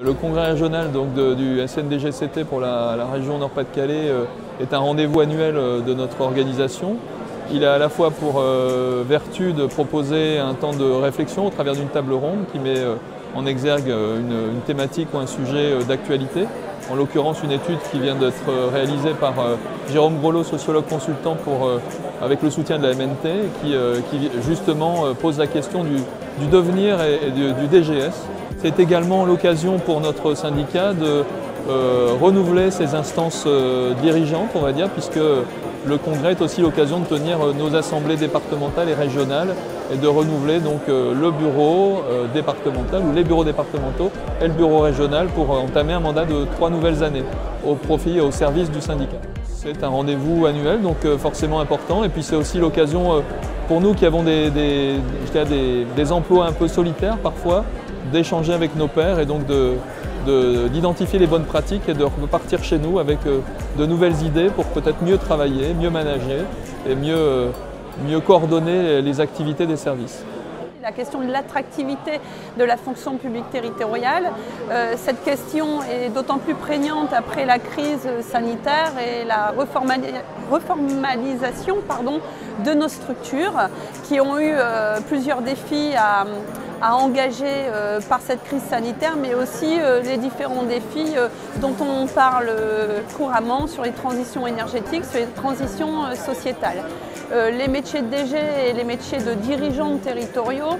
Le congrès régional du SNDGCT pour la région Nord-Pas-de-Calais est un rendez-vous annuel de notre organisation. Il a à la fois pour vertu de proposer un temps de réflexion au travers d'une table ronde qui met en exergue une thématique ou un sujet d'actualité. En l'occurrence, une étude qui vient d'être réalisée par Jérôme Grolot, sociologue consultant avec le soutien de la MNT, qui justement pose la question du devenir et du DGS. C'est également l'occasion pour notre syndicat de renouveler ses instances dirigeantes, on va dire, puisque le congrès est aussi l'occasion de tenir nos assemblées départementales et régionales et de renouveler donc le bureau départemental ou les bureaux départementaux et le bureau régional pour entamer un mandat de 3 nouvelles années au profit et au service du syndicat. C'est un rendez-vous annuel, donc forcément important, et puis c'est aussi l'occasion pour nous qui avons des emplois un peu solitaires parfois, d'échanger avec nos pairs et donc d'identifier les bonnes pratiques et de repartir chez nous avec de nouvelles idées pour peut-être mieux travailler, mieux manager et mieux coordonner les activités des services. La question de l'attractivité de la fonction publique territoriale, cette question est d'autant plus prégnante après la crise sanitaire et la reformalisation de nos structures qui ont eu plusieurs défis à engager par cette crise sanitaire, mais aussi les différents défis dont on parle couramment sur les transitions énergétiques, sur les transitions sociétales. Les métiers de DG et les métiers de dirigeants territoriaux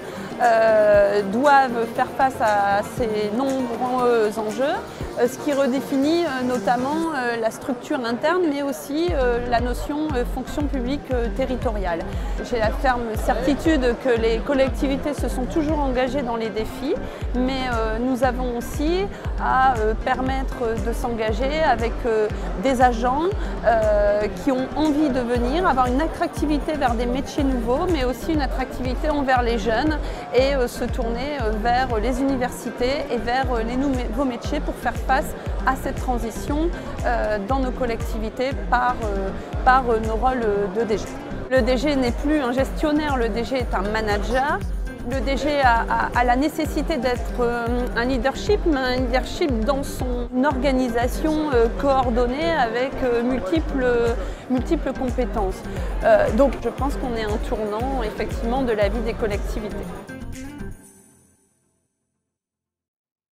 doivent faire face à ces nombreux enjeux, ce qui redéfinit notamment la structure interne, mais aussi la notion fonction publique territoriale. J'ai la ferme certitude que les collectivités se sont toujours engagées dans les défis, mais nous avons aussi à permettre de s'engager avec des agents qui ont envie de venir, avoir une attractivité vers des métiers nouveaux, mais aussi une attractivité envers les jeunes et se tourner vers les universités et vers les nouveaux métiers pour faire face à cette transition dans nos collectivités par nos rôles de DG. Le DG n'est plus un gestionnaire, le DG est un manager. Le DG a la nécessité d'être un leadership, mais un leadership dans son organisation coordonnée avec multiples compétences. Donc je pense qu'on est à un tournant effectivement de la vie des collectivités.